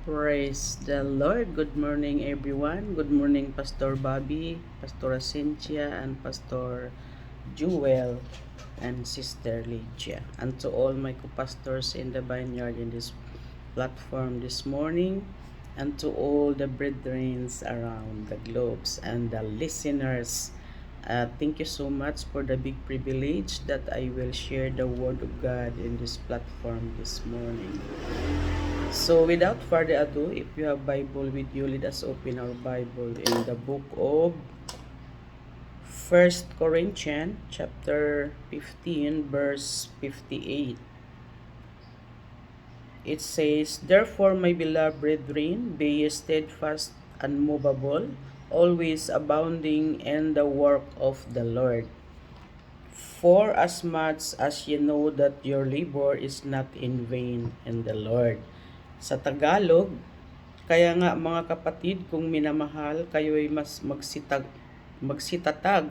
Praise the Lord. Good morning, everyone. Good morning, Pastor Bobby, Pastor Cynthia, and Pastor Jewel, and Sister Lydia. And to all my co-pastors in the vineyard in this platform this morning, and to all the brethren around the globes and the listeners. Thank you so much for the big privilege that I will share the Word of God in this platform this morning. So without further ado, if you have Bible with you, let us open our Bible in the book of 1 Corinthians chapter 15 verse 58. It says, "Therefore, my beloved brethren, be ye steadfast, unmovable, always abounding in the work of the Lord. For as much as ye know that your labor is not in vain in the Lord." Sa Tagalog, kaya nga mga kapatid, kung minamahal, kayo'y mas magsitatag,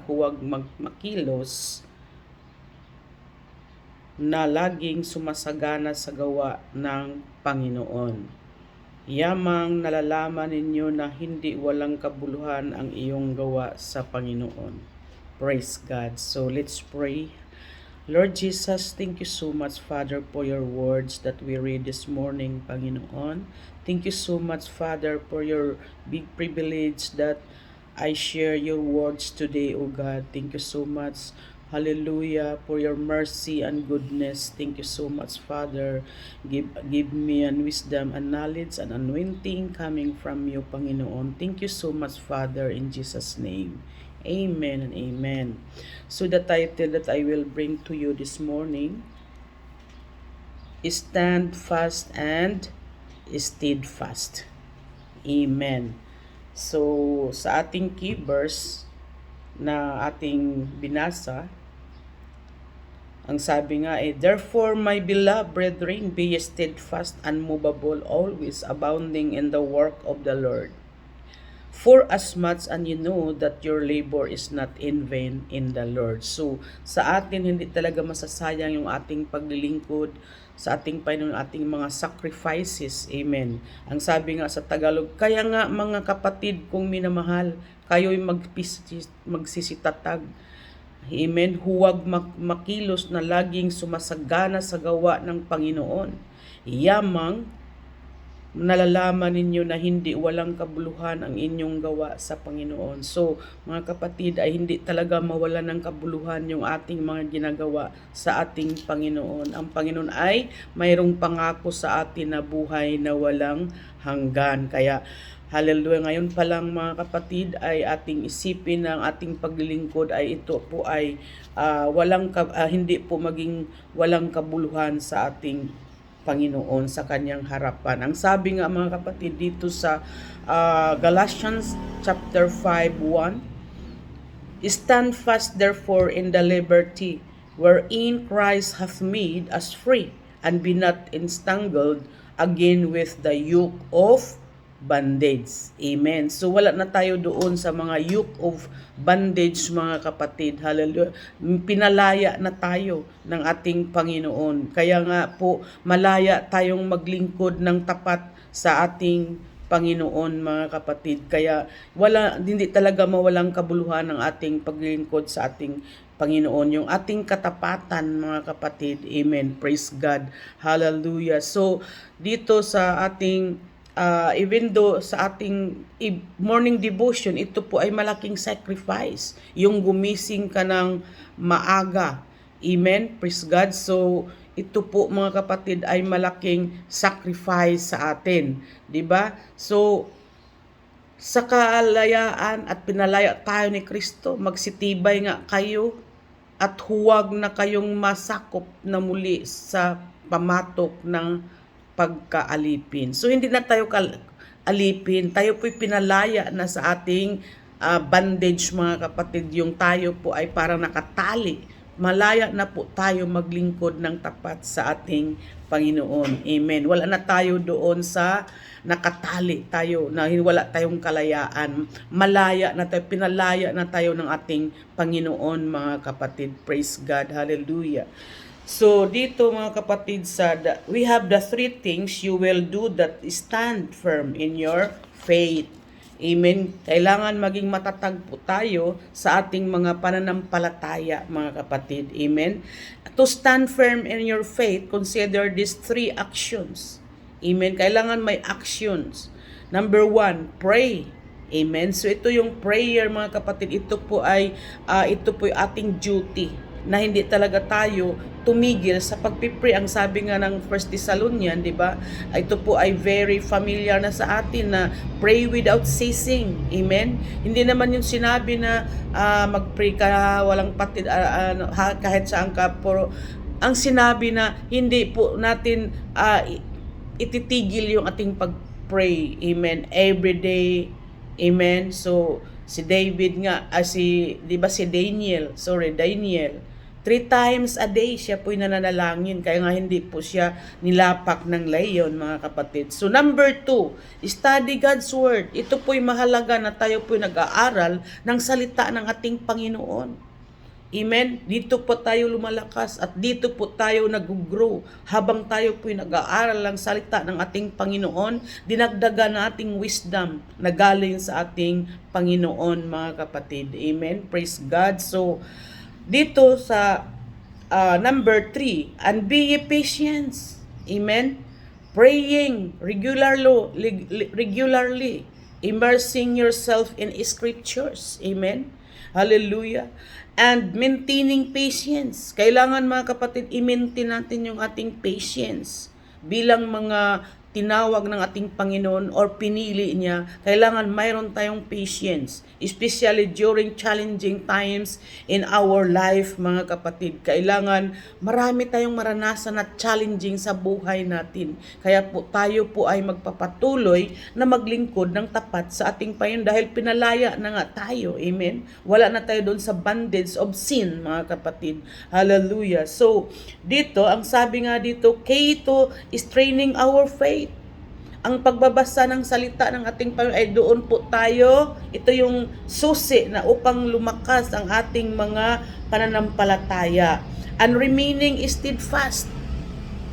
huwag makilos na laging sumasagana sa gawa ng Panginoon. Yamang nalalaman ninyo na hindi walang kabuluhan ang iyong gawa sa Panginoon. Praise God. So let's pray. Lord Jesus, thank you so much, Father, for your words that we read this morning, Panginoon. Thank you so much, Father, for your big privilege that I share your words today, O God. Thank you so much. Hallelujah, for your mercy and goodness. Thank you so much, Father. Give me an wisdom and knowledge and anointing coming from you, Panginoon. Thank you so much, Father, in Jesus' name. Amen and amen. So the title that I will bring to you this morning is Stand Fast and Steadfast. Amen. So sa ating key verse na ating binasa, ang sabi nga "Therefore, my beloved brethren, be steadfast, unmovable, always abounding in the work of the Lord. For as much as you know that your labor is not in vain in the Lord." So, sa atin, hindi talaga masasayang yung ating paglilingkod sa ating Panginoon, ating mga sacrifices. Amen. Ang sabi nga sa Tagalog, kaya nga mga kapatid kong minamahal, kayo'y magsisitatag. Amen. Huwag makilos na laging sumasagana sa gawa ng Panginoon. Yamang nalalaman ninyo na hindi walang kabuluhan ang inyong gawa sa Panginoon. So, mga kapatid, ay hindi talaga mawala ng kabuluhan yung ating mga ginagawa sa ating Panginoon. Ang Panginoon ay mayroong pangako sa atin na buhay na walang hanggan. Kaya, hallelujah, ngayon pa lang mga kapatid ay ating isipin na ang ating paglilingkod ay ito po ay hindi po maging walang kabuluhan sa ating Panginoon sa kanyang harapan. Ang sabi nga mga kapatid dito sa Galatians chapter 5:1, "Stand fast therefore in the liberty wherein Christ hath made us free, and be not entangled again with the yoke of bondage." Amen. So wala na tayo doon sa mga yoke of bondage mga kapatid. Hallelujah. Pinalaya na tayo ng ating Panginoon. Kaya nga po malaya tayong maglingkod ng tapat sa ating Panginoon mga kapatid. Kaya hindi talaga mawalang kabuluhan ng ating paglingkod sa ating Panginoon, yung ating katapatan mga kapatid. Amen. Praise God. Hallelujah. So dito sa ating even though sa ating morning devotion, ito po ay malaking sacrifice. Yung gumising ka ng maaga. Amen? Praise God. So, ito po mga kapatid ay malaking sacrifice sa atin. 'Di ba? So, sa kalayaan at pinalaya tayo ni Kristo, magsitibay nga kayo at huwag na kayong masakop na muli sa pamatok ng pagkaalipin. So hindi na tayo alipin, tayo po'y pinalaya na sa ating bondage mga kapatid. Yung tayo po ay parang nakatali. Malaya na po tayo maglingkod ng tapat sa ating Panginoon. Amen. Wala na tayo doon sa nakatali tayo, na wala tayong kalayaan. Malaya na tayo, pinalaya na tayo ng ating Panginoon mga kapatid. Praise God. Hallelujah. So, dito mga kapatid, we have the three things you will do that stand firm in your faith. Amen. Kailangan maging matatag po tayo sa ating mga pananampalataya, mga kapatid. Amen. To stand firm in your faith, consider these three actions. Amen. Kailangan may actions. Number 1, pray. Amen. So ito yung prayer, mga kapatid. Ito po ay ating duty na hindi talaga tayo tumigil sa pagpipray. Ang sabi nga ng 1 Thessalonians, di ba? Ito po ay very familiar na sa atin na pray without ceasing. Amen? Hindi naman yung sinabi na mag-pray ka walang patid, kahit saan ka. Pero ang sinabi na hindi po natin ititigil yung ating pag-pray. Amen? Every day. Amen? So, si David nga, di ba si Daniel, 3 times a day siya po'y nananalangin, kaya nga hindi po siya nilapak ng leyon, mga kapatid. So number 2, study God's Word. Ito po'y mahalaga na tayo po'y nag-aaral ng salita ng ating Panginoon. Amen? Dito po tayo lumalakas at dito po tayo nag-grow. Habang tayo po'y nag-aaral ng salita ng ating Panginoon, dinagdagan nating wisdom na galing sa ating Panginoon, mga kapatid. Amen? Praise God. So, dito sa number 3, and be ye patient. Amen? Praying regularly, immersing yourself in scriptures. Amen? Hallelujah. And maintaining patience. Kailangan, mga kapatid, i-maintain natin yung ating patience bilang mga tinawag ng ating Panginoon or pinili niya. Kailangan mayroon tayong patience, especially during challenging times in our life, mga kapatid. Kailangan marami tayong maranasan at challenging sa buhay natin. Kaya po tayo po ay magpapatuloy na maglingkod ng tapat sa ating Panginoon dahil pinalaya na nga tayo. Amen? Wala na tayo doon sa bondage of sin, mga kapatid. Hallelujah. So, dito, ang sabi nga dito, K2 is training our faith. Ang pagbabasa ng salita ng ating Panginoon ay doon po tayo, ito yung susi na upang lumakas ang ating mga pananampalataya. And remaining steadfast.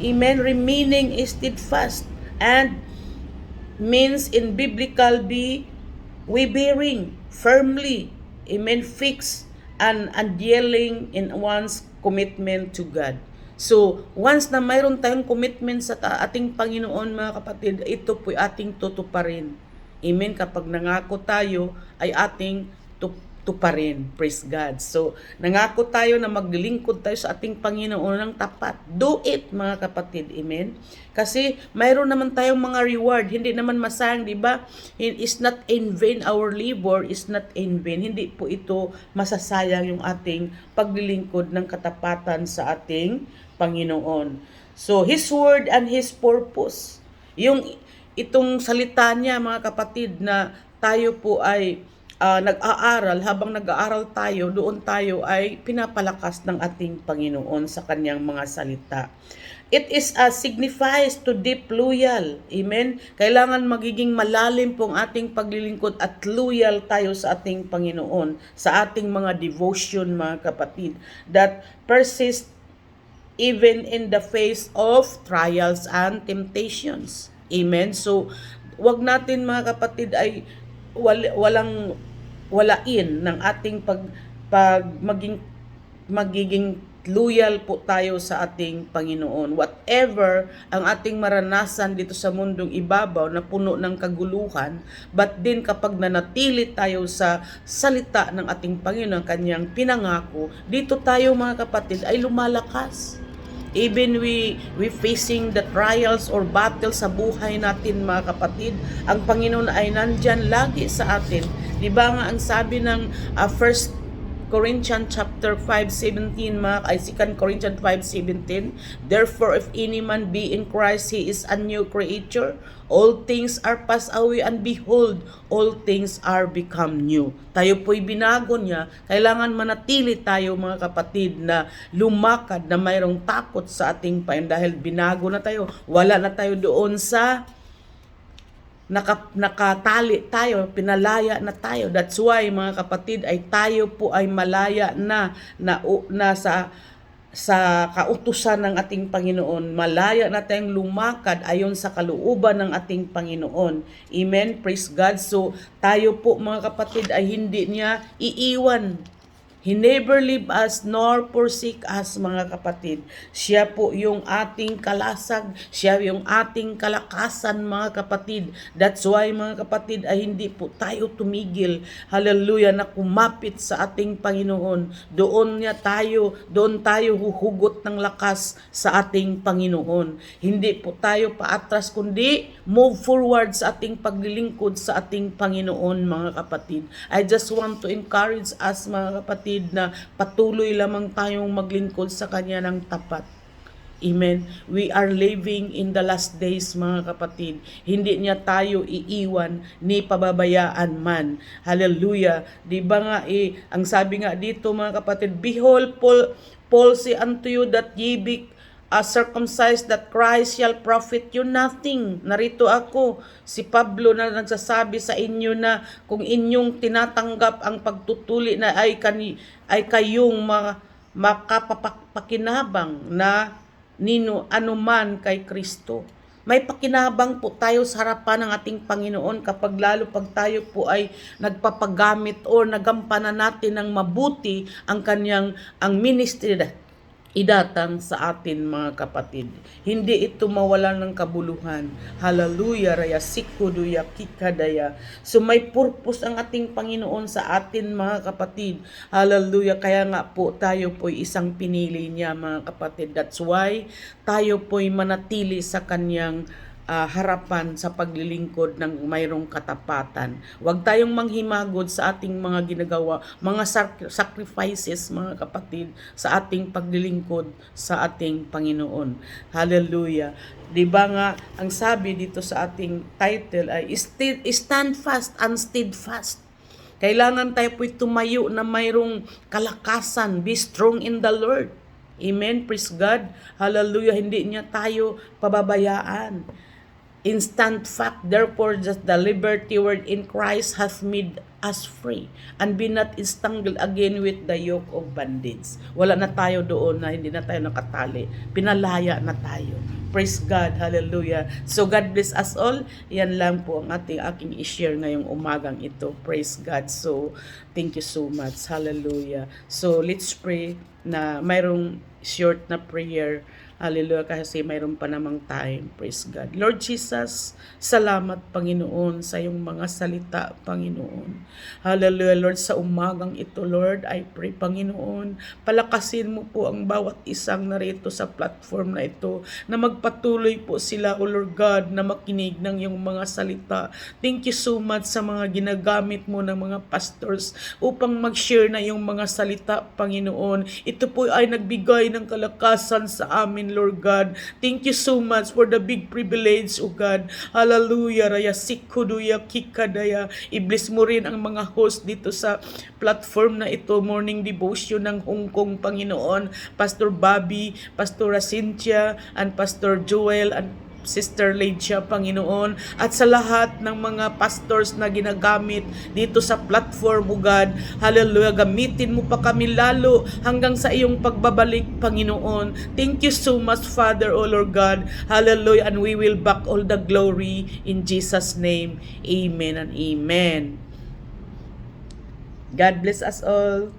Amen? Remaining steadfast. And means in biblical we bearing firmly. Amen? Fixed and undealing in one's commitment to God. So, once na mayroon tayong commitment sa ating Panginoon, mga kapatid, ito po'y ating tutuparin. Amen? Kapag nangako tayo, ay ating tuparin. Praise God. So, nangako tayo na maglilingkod tayo sa ating Panginoon ng tapat. Do it, mga kapatid. Amen? Kasi mayroon naman tayong mga reward. Hindi naman masayang, di ba? It's not in vain. Our labor is not in vain. Hindi po ito masasayang yung ating paglilingkod ng katapatan sa ating Panginoon. So, His word and His purpose. Itong salita niya, mga kapatid, na tayo po ay nag-aaral, habang nag-aaral tayo, doon tayo ay pinapalakas ng ating Panginoon sa kanyang mga salita. It is signifies to deep loyal. Amen? Kailangan magiging malalim pong ating paglilingkod at loyal tayo sa ating Panginoon, sa ating mga devotion, mga kapatid, that persist even in the face of trials and temptations. Amen? So, wag natin, mga kapatid, ay walain ng ating magiging loyal po tayo sa ating Panginoon. Whatever ang ating maranasan dito sa mundong ibabaw na puno ng kaguluhan, but din kapag nanatili tayo sa salita ng ating Panginoon, kanyang pinangako, dito tayo, mga kapatid, ay lumalakas. Even we facing the trials or battles sa buhay natin, mga kapatid, ang Panginoon ay nandyan lagi sa atin. Di ba nga ang sabi ng 1 Corinthians chapter 5:17, 2 Corinthians 5:17, therefore if any man be in Christ, he is a new creature. All things are passed away, and behold, all things are become new. Tayo po'y binago niya. Kailangan manatili tayo, mga kapatid, na lumakad na mayroong takot sa ating Panginoon dahil binago na tayo. Wala na tayo doon sa nakatali tayo, pinalaya na tayo. That's why, mga kapatid, ay tayo po ay malaya na sa sa kautusan ng ating Panginoon. Malaya na tayong lumakad ayon sa kalooban ng ating Panginoon. Amen. Praise God. So, tayo po mga kapatid ay hindi niya iiwan. He never leave us nor forsake us, mga kapatid. Siya po yung ating kalasag, siya yung ating kalakasan, mga kapatid. That's why, mga kapatid, ay hindi po tayo tumigil. Hallelujah, na kumapit sa ating Panginoon. Doon tayo huhugot ng lakas sa ating Panginoon. Hindi po tayo paatras, kundi move forward sa ating paglilingkod sa ating Panginoon, mga kapatid. I just want to encourage us, mga kapatid, na patuloy lamang tayong maglingkod sa Kanya ng tapat. Amen. We are living in the last days, mga kapatid. Hindi niya tayo iiwan ni pababayaan man. Hallelujah. Di ba nga ang sabi nga dito, mga kapatid, behold, Paul say unto you that ye be circumcised, that Christ shall profit you nothing. Narito ako, si Pablo na nagsasabi sa inyo na kung inyong tinatanggap ang pagtutuli na ay kayong makapakinabang na anuman kay Kristo. May pakinabang po tayo sa harapan ng ating Panginoon kapag lalo pag tayo po ay nagpapagamit o nagampanan natin ng mabuti ang ministry idatang sa atin, mga kapatid. Hindi ito mawalan ng kabuluhan. Hallelujah, raya sikuduya kikadaya. So may purpose ang ating Panginoon sa atin, mga kapatid. Hallelujah, kaya nga po tayo po'y isang pinili niya, mga kapatid. That's why tayo po'y manatili sa kanyang harapan sa paglilingkod ng mayroong katapatan. Huwag tayong manghimagod sa ating mga ginagawa, mga sacrifices, mga kapatid, sa ating paglilingkod sa ating Panginoon. Hallelujah. Di ba nga, ang sabi dito sa ating title ay stand fast and steadfast. Kailangan tayo po'y tumayo na mayroong kalakasan. Be strong in the Lord. Amen. Praise God. Hallelujah. Hindi niya tayo pababayaan. Instant fact, therefore, just the liberty word in Christ hath made us free, and be not entangled again with the yoke of bondage. Wala na tayo doon na hindi na tayo nakatali. Pinalaya na tayo. Praise God. Hallelujah. So God bless us all. Yan lang po ang aking i-share ngayong umagang ito. Praise God. So thank you so much. Hallelujah. So let's pray na mayroong short na prayer. Hallelujah, kasi mayroon pa namang time. Praise God. Lord Jesus, salamat, Panginoon, sa iyong mga salita, Panginoon. Hallelujah, Lord, sa umagang ito, Lord, I pray, Panginoon, palakasin mo po ang bawat isang narito sa platform na ito, na magpatuloy po sila, O Lord God, na makinig ng iyong mga salita. Thank you so much sa mga ginagamit mo ng mga pastors upang mag-share na iyong mga salita, Panginoon. Ito po ay nagbigay ng kalakasan sa amin, Lord God. Thank you so much for the big privilege, O God. Hallelujah. Raya sikuduya kikadaya. I-bless mo rin ang mga host dito sa platform na ito, Morning Devotion ng Hong Kong, Panginoon. Pastor Bobby, Pastor Cynthia, and Pastor Joel, and Sister Ledia, Panginoon, at sa lahat ng mga pastors na ginagamit dito sa platform, O God. Hallelujah, gamitin mo pa kami lalo hanggang sa iyong pagbabalik, Panginoon. Thank you so much, Father, O Lord God. Hallelujah, and we will back all the glory in Jesus' name. Amen and amen. God bless us all.